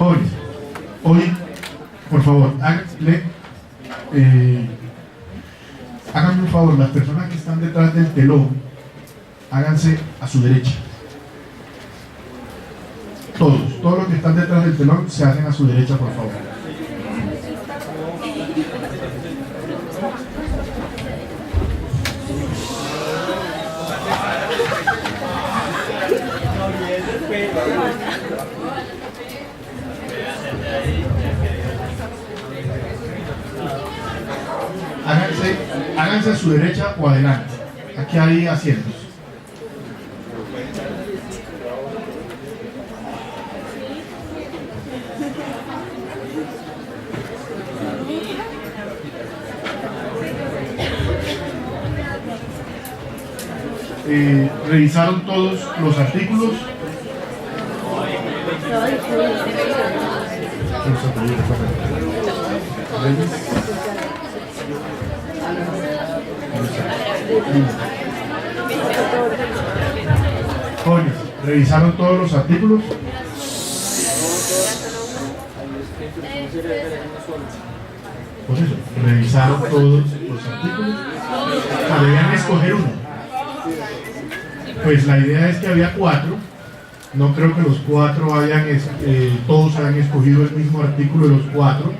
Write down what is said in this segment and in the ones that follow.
Jóvenes, hoy, por favor, háganme un favor, las personas que están detrás del telón, háganse a su derecha. Todos los que están detrás del telón se hacen a su derecha, por favor. Háganse a su derecha o adelante. Aquí hay asientos. ¿Revisaron todos los artículos? Jóvenes, ¿revisaron todos los artículos? Pues eso, ¿revisaron todos los artículos? O sea, debían escoger uno. Pues la idea es que había 4. No creo que los 4 todos hayan escogido el mismo artículo de los 4.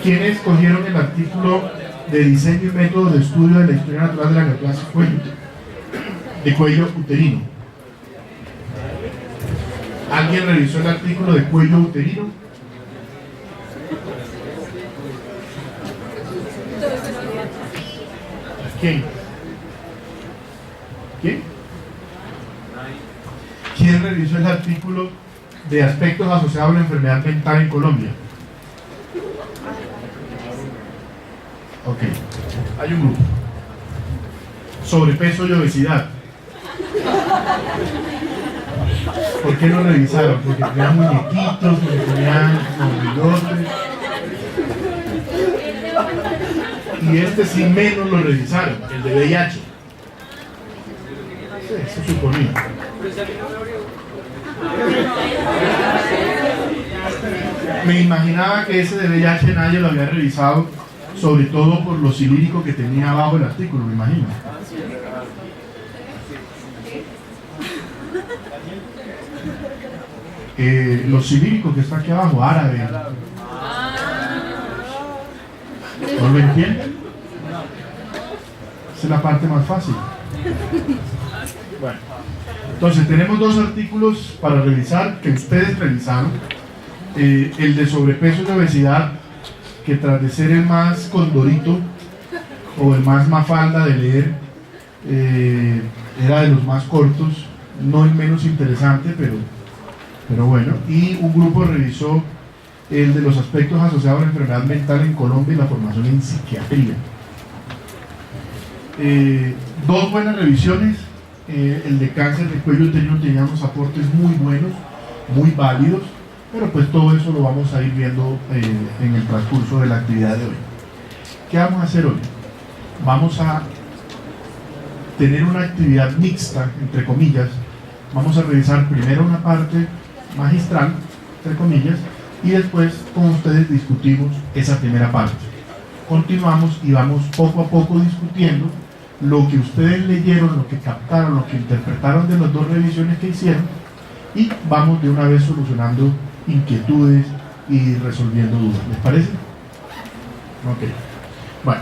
¿Quiénes escogieron el artículo de diseño y método de estudio de la historia natural de la neoplasia de cuello uterino? ¿Alguien revisó el artículo de cuello uterino? ¿Quién? ¿Quién revisó el artículo de aspectos asociados a la enfermedad mental en Colombia? Ok, hay un grupo. Sobrepeso y obesidad. ¿Por qué no revisaron? Porque tenían muñequitos, porque tenían bigotes. Y este sí menos lo revisaron, el de VIH. Sí, eso suponía. Me imaginaba que ese de VIH nadie lo había revisado, sobre todo por lo cilírico que tenía abajo el artículo, me imagino. Lo cilírico que está aquí abajo, árabe. ¿No lo entienden? Esa es la parte más fácil. Bueno, entonces tenemos 2 artículos para revisar que ustedes revisaron. El de sobrepeso y obesidad, que tras de ser el más condorito o el más mafalda de leer, era de los más cortos, no el menos interesante, pero bueno. Y un grupo revisó el de los aspectos asociados a la enfermedad mental en Colombia y la formación en psiquiatría. 2 buenas revisiones. El de cáncer de cuello uterino tenía unos aportes muy buenos, muy válidos, pero pues todo eso lo vamos a ir viendo en el transcurso de la actividad de hoy. ¿Qué vamos a hacer hoy? Vamos a tener una actividad mixta, entre comillas. Vamos a revisar primero una parte magistral, entre comillas, y después con ustedes discutimos esa primera parte. Continuamos y vamos poco a poco discutiendo lo que ustedes leyeron, lo que captaron, lo que interpretaron de las 2 revisiones que hicieron, y vamos de una vez solucionando inquietudes y resolviendo dudas. ¿Les parece? Ok. Bueno,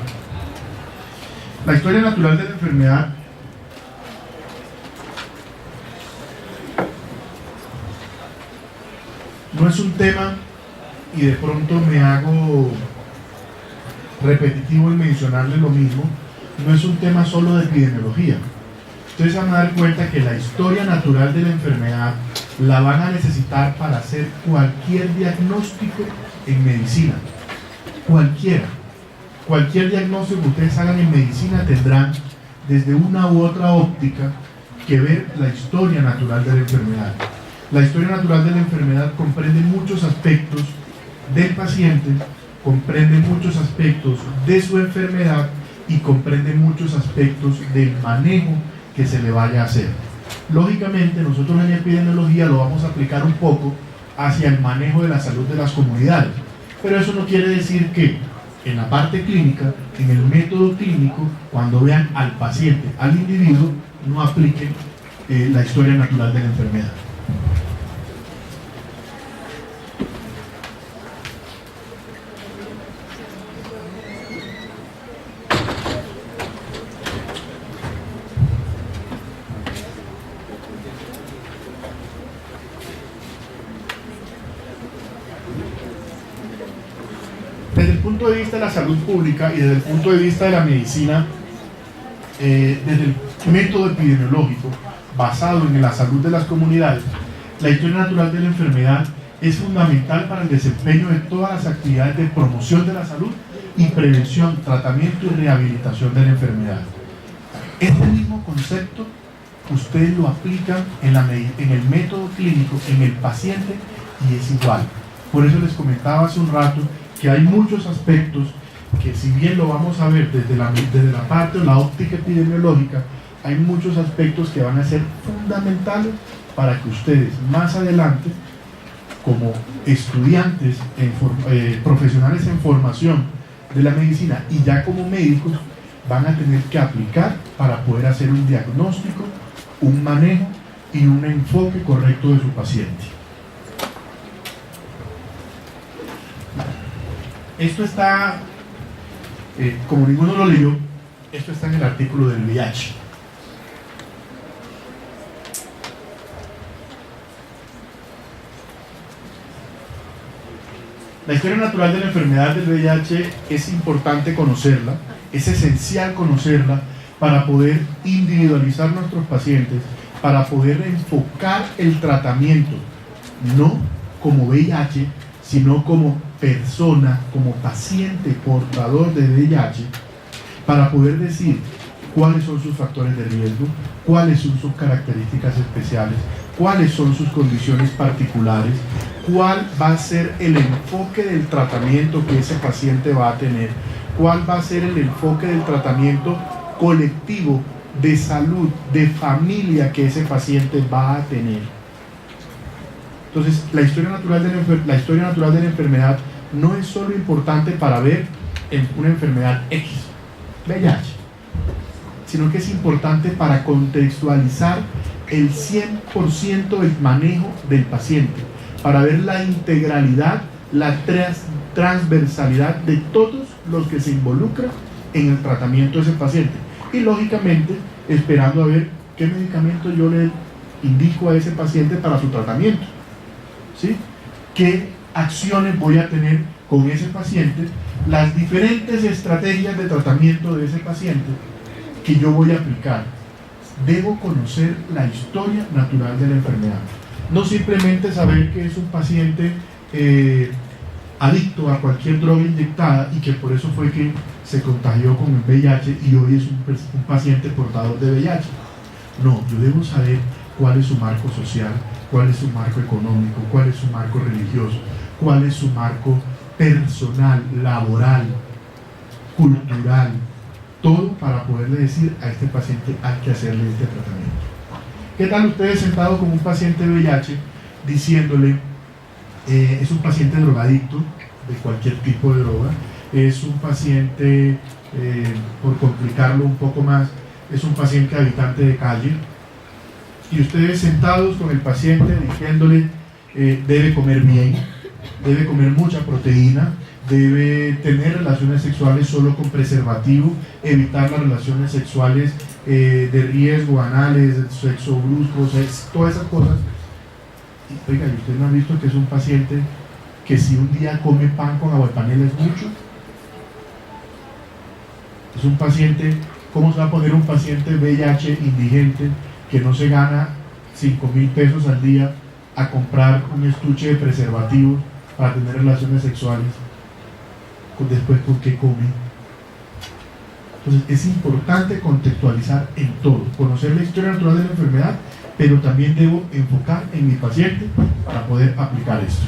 la historia natural de la enfermedad no es un tema, y de pronto me hago repetitivo en mencionarle lo mismo, no es un tema solo de epidemiología. Ustedes van a dar cuenta que la historia natural de la enfermedad la van a necesitar para hacer cualquier diagnóstico en medicina. Cualquier diagnóstico que ustedes hagan en medicina tendrán desde una u otra óptica que ver la historia natural de la enfermedad. La historia natural de la enfermedad comprende muchos aspectos del paciente, comprende muchos aspectos de su enfermedad y comprende muchos aspectos del manejo que se le vaya a hacer. Lógicamente, nosotros en epidemiología lo vamos a aplicar un poco hacia el manejo de la salud de las comunidades, pero eso no quiere decir que en la parte clínica, en el método clínico, cuando vean al paciente, al individuo, no apliquen la historia natural de la enfermedad. Desde el punto de vista de la salud pública y desde el punto de vista de la medicina, desde el método epidemiológico basado en la salud de las comunidades, la historia natural de la enfermedad es fundamental para el desempeño de todas las actividades de promoción de la salud y prevención, tratamiento y rehabilitación de la enfermedad. Este mismo concepto ustedes lo aplican en el método clínico, en el paciente, y es igual. Por eso les comentaba hace un rato que hay muchos aspectos que, si bien lo vamos a ver desde la parte o la óptica epidemiológica, hay muchos aspectos que van a ser fundamentales para que ustedes más adelante, como estudiantes, profesionales en formación de la medicina y ya como médicos, van a tener que aplicar para poder hacer un diagnóstico, un manejo y un enfoque correcto de su paciente. Esto está, como ninguno lo leyó, esto está en el artículo del VIH. La historia natural de la enfermedad del VIH es importante conocerla, es esencial conocerla para poder individualizar nuestros pacientes, para poder enfocar el tratamiento, no como VIH, sino como persona, como paciente portador de VIH, para poder decir cuáles son sus factores de riesgo, cuáles son sus características especiales, cuáles son sus condiciones particulares, cuál va a ser el enfoque del tratamiento que ese paciente va a tener, cuál va a ser el enfoque del tratamiento colectivo de salud, de familia que ese paciente va a tener. Entonces, la historia natural de la enfermedad no es solo importante para ver en una enfermedad X, VIH, sino que es importante para contextualizar el 100% del manejo del paciente, para ver la integralidad, la transversalidad de todos los que se involucran en el tratamiento de ese paciente. Y lógicamente, esperando a ver qué medicamento yo le indico a ese paciente para su tratamiento, ¿sí? ¿Qué acciones voy a tener con ese paciente? Las diferentes estrategias de tratamiento de ese paciente que yo voy a aplicar. Debo conocer la historia natural de la enfermedad. No simplemente saber que es un paciente adicto a cualquier droga inyectada y que por eso fue que se contagió con el VIH y hoy es un paciente portador de VIH. No, yo debo saber cuál es su marco social, cuál es su marco económico, cuál es su marco religioso, cuál es su marco personal, laboral, cultural, todo para poderle decir a este paciente hay que hacerle este tratamiento. ¿Qué tal ustedes sentados con un paciente VIH diciéndole es un paciente drogadicto de cualquier tipo de droga, es un paciente, por complicarlo un poco más, es un paciente habitante de calle, y ustedes sentados con el paciente diciéndole debe comer bien, debe comer mucha proteína, debe tener relaciones sexuales solo con preservativo, evitar las relaciones sexuales de riesgo, anales, sexo brusco, todas esas cosas. Y, oiga, ¿y ustedes no han visto que es un paciente que si un día come pan con agua de panela es mucho? Es un paciente, ¿cómo se va a poner un paciente VIH indigente que no se gana 5.000 pesos al día a comprar un estuche de preservativos para tener relaciones sexuales? Después, ¿por qué come? Entonces, es importante contextualizar en todo, conocer la historia natural de la enfermedad, pero también debo enfocar en mi paciente para poder aplicar esto.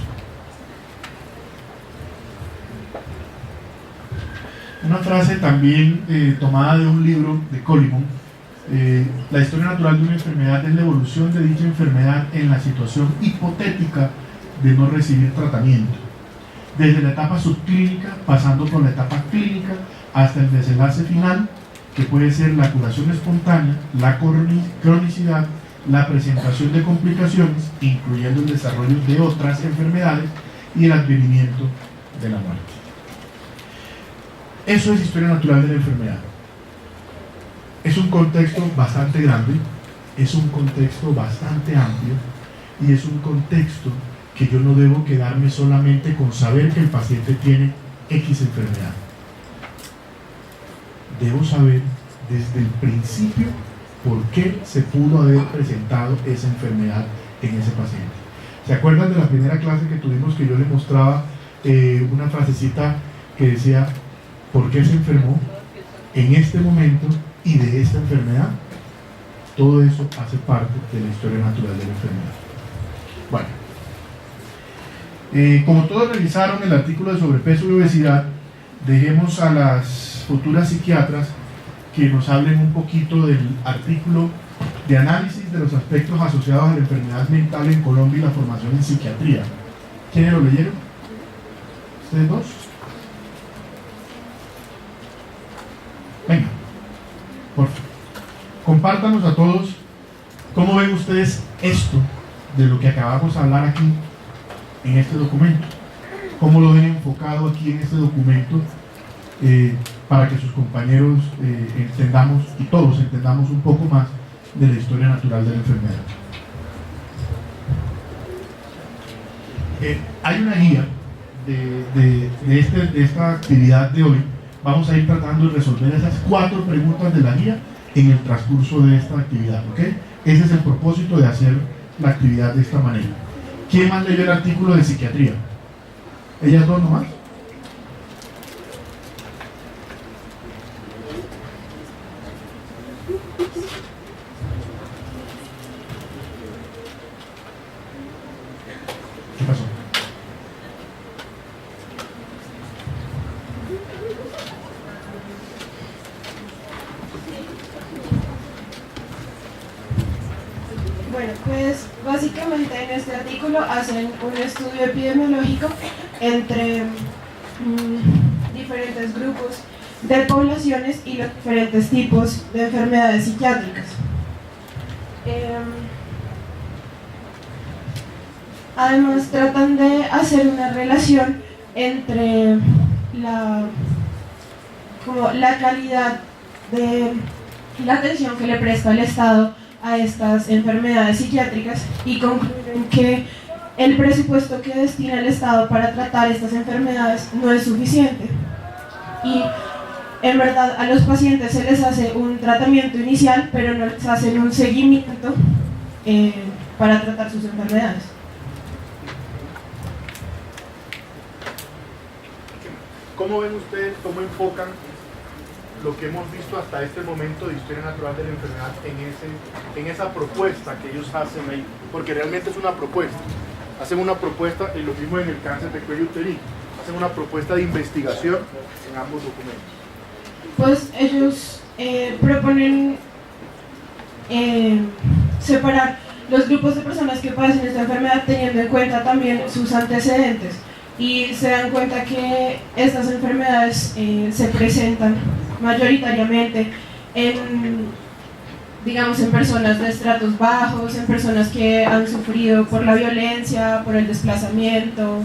Una frase también tomada de un libro de Coleman, La historia natural de una enfermedad es la evolución de dicha enfermedad en la situación hipotética de no recibir tratamiento, desde la etapa subclínica, pasando por la etapa clínica, hasta el desenlace final, que puede ser la curación espontánea, la cronicidad, la presentación de complicaciones, incluyendo el desarrollo de otras enfermedades y el advenimiento de la muerte. Eso es historia natural de la enfermedad. Es un contexto bastante grande, es un contexto bastante amplio y es un contexto que yo no debo quedarme solamente con saber que el paciente tiene X enfermedad. Debo saber desde el principio por qué se pudo haber presentado esa enfermedad en ese paciente. ¿Se acuerdan de la primera clase que tuvimos que yo le mostraba una frasecita que decía por qué se enfermó en este momento y de esta enfermedad? Todo eso hace parte de la historia natural de la enfermedad. Bueno, como todos revisaron el artículo de sobrepeso y obesidad, dejemos a las futuras psiquiatras que nos hablen un poquito del artículo de análisis de los aspectos asociados a la enfermedad mental en Colombia y la formación en psiquiatría. ¿Quiénes lo leyeron? ¿Ustedes dos? Venga, por favor. Compártanos a todos cómo ven ustedes esto de lo que acabamos de hablar aquí en este documento. ¿Cómo lo ven enfocado aquí en este documento? Para que sus compañeros entendamos y todos entendamos un poco más de la historia natural de la enfermedad. Hay una guía de esta actividad de hoy. Vamos a ir tratando de resolver esas 4 preguntas de la guía en el transcurso de esta actividad, ¿ok? Ese es el propósito de hacer la actividad de esta manera. ¿Quién más leyó el artículo de psiquiatría? ¿Ellas dos nomás? ¿Qué pasó? Bueno, pues básicamente en este artículo hacen un estudio epidemiológico entre diferentes grupos de poblaciones y los diferentes tipos de enfermedades psiquiátricas. Además tratan de hacer una relación entre la calidad de la atención que le presta el Estado a estas enfermedades psiquiátricas y concluyen que el presupuesto que destina el Estado para tratar estas enfermedades no es suficiente y en verdad a los pacientes se les hace un tratamiento inicial pero no les hacen un seguimiento para tratar sus enfermedades. ¿Cómo ven ustedes, cómo enfocan lo que hemos visto hasta este momento de historia natural de la enfermedad en esa propuesta que ellos hacen ahí? Porque realmente es una propuesta. Hacen una propuesta, y lo mismo en el cáncer de cuello uterino, hacen una propuesta de investigación en ambos documentos. Pues ellos proponen separar los grupos de personas que padecen esta enfermedad teniendo en cuenta también sus antecedentes y se dan cuenta que estas enfermedades se presentan mayoritariamente digamos, en personas de estratos bajos, en personas que han sufrido por la violencia, por el desplazamiento,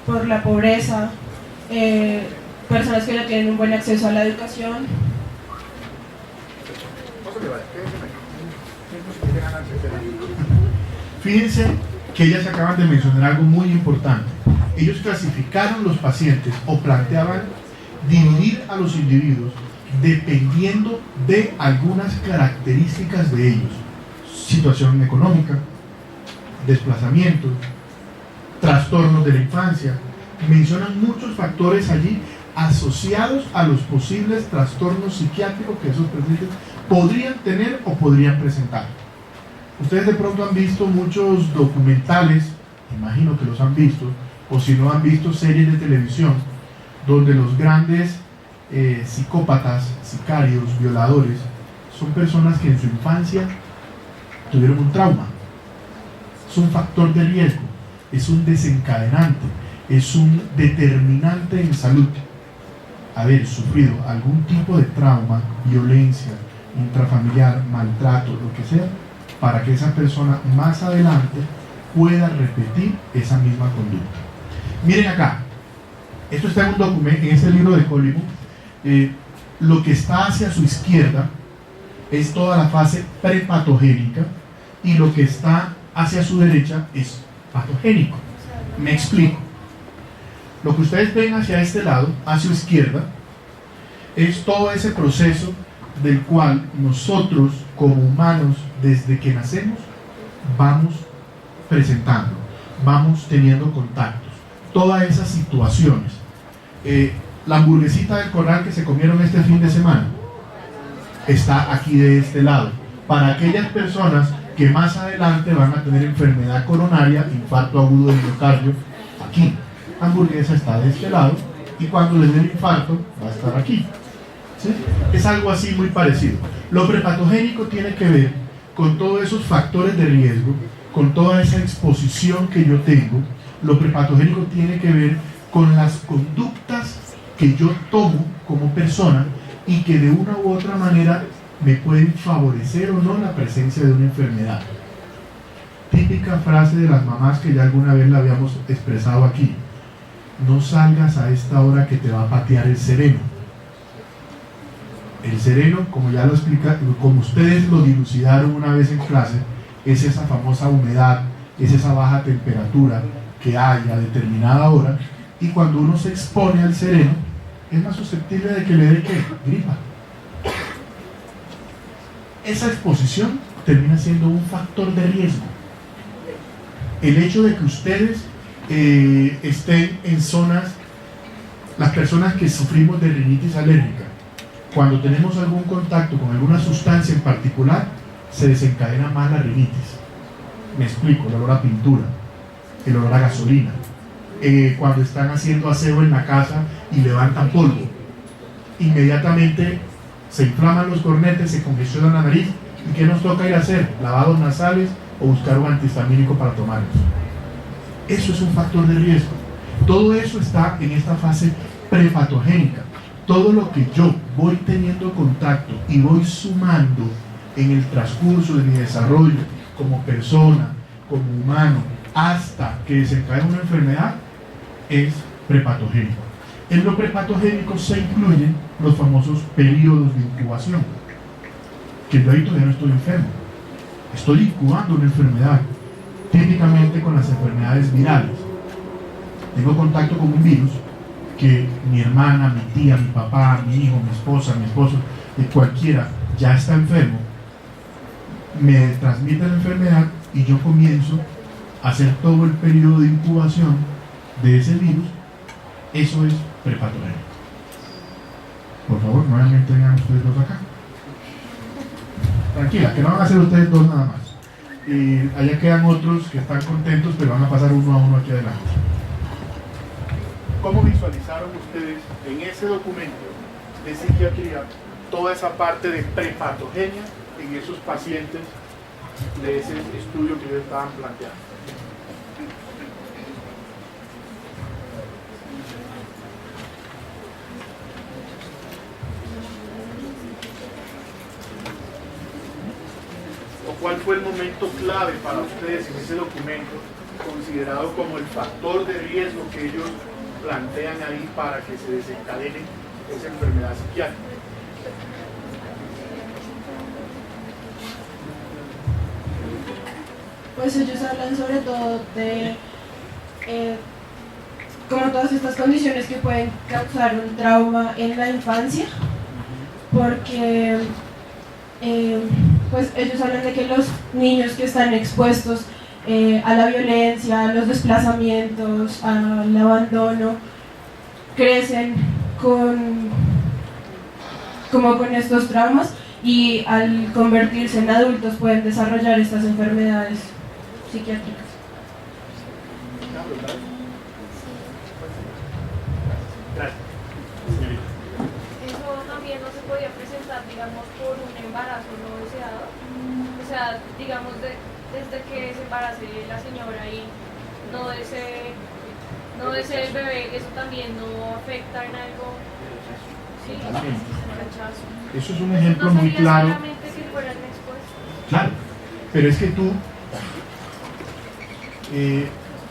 por la pobreza, personas que no tienen un buen acceso a la educación. Fíjense que ellas acaban de mencionar algo muy importante. Ellos clasificaron los pacientes o planteaban dividir a los individuos dependiendo de algunas características de ellos: situación económica, desplazamiento, trastornos de la infancia. Mencionan muchos factores allí asociados a los posibles trastornos psiquiátricos que esos pacientes podrían tener o podrían presentar. Ustedes de pronto han visto muchos documentales, imagino que los han visto, o si no han visto series de televisión donde los grandes psicópatas, sicarios, violadores son personas que en su infancia tuvieron un trauma. Es un factor de riesgo, es un desencadenante, es un determinante en salud. Haber sufrido algún tipo de trauma, violencia intrafamiliar, maltrato, lo que sea, para que esa persona más adelante pueda repetir esa misma conducta. Miren acá, esto está en un documento, en ese libro de Colimbo. Lo que está hacia su izquierda es toda la fase prepatogénica y lo que está hacia su derecha es patogénico. Me explico. Lo que ustedes ven hacia este lado, hacia su izquierda, es todo ese proceso del cual nosotros como humanos desde que nacemos vamos presentando, vamos teniendo contactos, todas esas situaciones. La hamburguesita del Corral que se comieron este fin de semana está aquí de este lado, para aquellas personas que más adelante van a tener enfermedad coronaria, infarto agudo de miocardio, aquí. La hamburguesa está de este lado y cuando les dé el infarto va a estar aquí. ¿Sí? Es algo así muy parecido. Lo prepatogénico tiene que ver con todos esos factores de riesgo, con toda esa exposición que yo tengo. Lo prepatogénico tiene que ver con las conductas que yo tomo como persona y que de una u otra manera me pueden favorecer o no la presencia de una enfermedad. Típica frase de las mamás que ya alguna vez la habíamos expresado aquí: no salgas a esta hora que te va a patear el sereno. El sereno, como ya lo explica, como ustedes lo dilucidaron una vez en clase, es esa famosa humedad, es esa baja temperatura que hay a determinada hora, y cuando uno se expone al sereno es más susceptible de que le dé ¿qué? Gripa. Esa exposición termina siendo un factor de riesgo. El hecho de que ustedes estén en zonas, las personas que sufrimos de rinitis alérgica, cuando tenemos algún contacto con alguna sustancia en particular, se desencadena más la rinitis. Me explico: el olor a pintura, el olor a gasolina, cuando están haciendo aseo en la casa y levantan polvo, inmediatamente se inflaman los cornetes, se congestiona la nariz, ¿y qué nos toca ir a hacer? Lavados nasales o buscar un antihistamínico para tomarlos. Eso es un factor de riesgo. Todo eso está en esta fase prepatogénica. Todo lo que yo voy teniendo contacto y voy sumando en el transcurso de mi desarrollo como persona, como humano, hasta que desencadena una enfermedad, es prepatogénico. En lo prepatogénico se incluyen los famosos periodos de incubación, que yo ahí todavía no estoy enfermo, estoy incubando una enfermedad, típicamente con las enfermedades virales. Tengo contacto con un virus que mi hermana, mi tía, mi papá, mi hijo, mi esposa, mi esposo, cualquiera ya está enfermo, me transmite la enfermedad y yo comienzo a hacer todo el periodo de incubación de ese virus. Eso es prepatogénico. Por favor, nuevamente vengan ustedes dos acá. Tranquila, que no van a ser ustedes dos nada más. Y allá quedan otros que están contentos, pero van a pasar uno a uno aquí adelante. ¿Cómo visualizaron ustedes en ese documento de psiquiatría toda esa parte de prepatogenia en esos pacientes de ese estudio que ellos estaban planteando? ¿O cuál fue el momento clave para ustedes en ese documento, considerado como el factor de riesgo que ellos plantean ahí para que se desencadene esa enfermedad psiquiátrica? Pues ellos hablan sobre todo de como todas estas condiciones que pueden causar un trauma en la infancia, porque pues ellos hablan de que los niños que están expuestos a la violencia, a los desplazamientos, al abandono, crecen con estos traumas y al convertirse en adultos pueden desarrollar estas enfermedades psiquiátricas. Eso también no se podía presentar, digamos, por un embarazo embarace la señora y no desee el bebé, eso también no afecta en algo. Sí, rechazo. Eso es un ejemplo no muy sería claro. solamente que fueran expuestos. Claro, pero es que tú,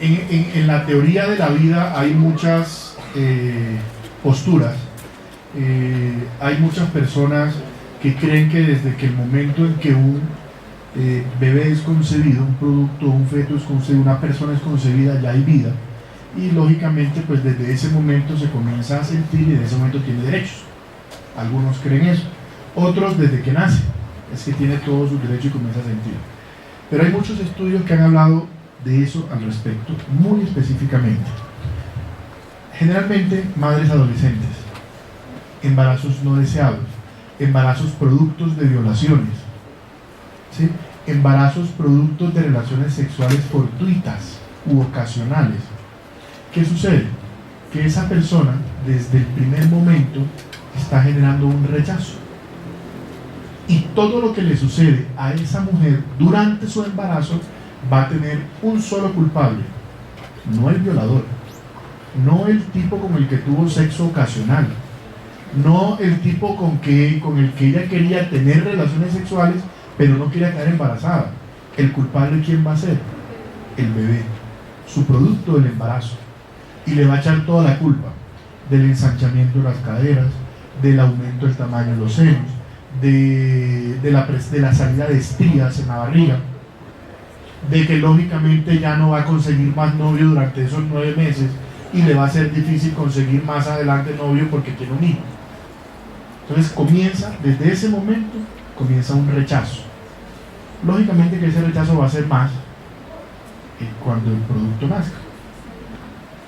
en la teoría de la vida hay muchas posturas. Hay muchas personas que creen que desde que el momento en que un bebé es concebido, un producto, un feto es concebido, una persona es concebida, ya hay vida. Y lógicamente, pues desde ese momento se comienza a sentir y desde ese momento tiene derechos. Algunos creen eso. Otros desde que nace, es que tiene todos sus derechos y comienza a sentir. Pero hay muchos estudios que han hablado de eso al respecto, muy específicamente. Generalmente, madres adolescentes, embarazos no deseados, embarazos productos de violaciones, ¿sí? Embarazos productos de relaciones sexuales fortuitas u ocasionales. ¿Qué sucede? Que esa persona, desde el primer momento, está generando un rechazo. Y todo lo que le sucede a esa mujer durante su embarazo va a tener un solo culpable, no el violador, no el tipo con el que tuvo sexo ocasional, no el tipo con el que ella quería tener relaciones sexuales pero no quería quedar embarazada. El culpable, ¿quién va a ser? El bebé, su producto del embarazo. Y le va a echar toda la culpa del ensanchamiento de las caderas, del aumento del tamaño de los senos, de la salida de estrías en la barriga, de que lógicamente ya no va a conseguir más novio durante esos 9 meses y le va a ser difícil conseguir más adelante novio porque tiene un hijo. Entonces desde ese momento comienza un rechazo. Lógicamente que ese rechazo va a ser más cuando el producto nazca.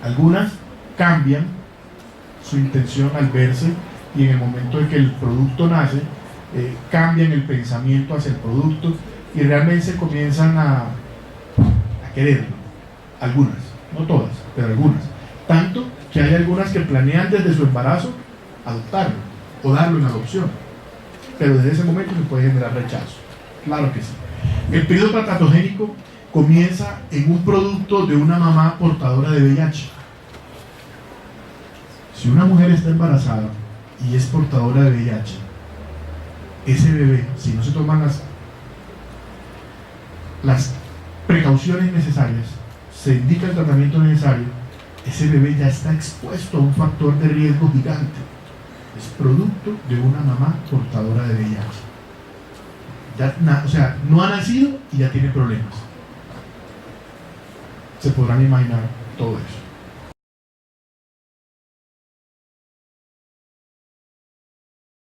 Algunas cambian su intención al verse y en el momento en que el producto nace, cambian el pensamiento hacia el producto y realmente comienzan a quererlo. Algunas, no todas, pero algunas. Tanto que hay algunas que planean desde su embarazo adoptarlo o darlo en adopción. Pero desde ese momento se puede generar rechazo. Claro que sí. El periodo patatogénico comienza en un producto de una mamá portadora de VIH. Si una mujer está embarazada y es portadora de VIH, ese bebé, si no se toman las precauciones necesarias, se indica el tratamiento necesario, ese bebé ya está expuesto a un factor de riesgo gigante. Es producto de una mamá portadora de VIH. O sea, no ha nacido y ya tiene problemas. Se podrán imaginar todo eso.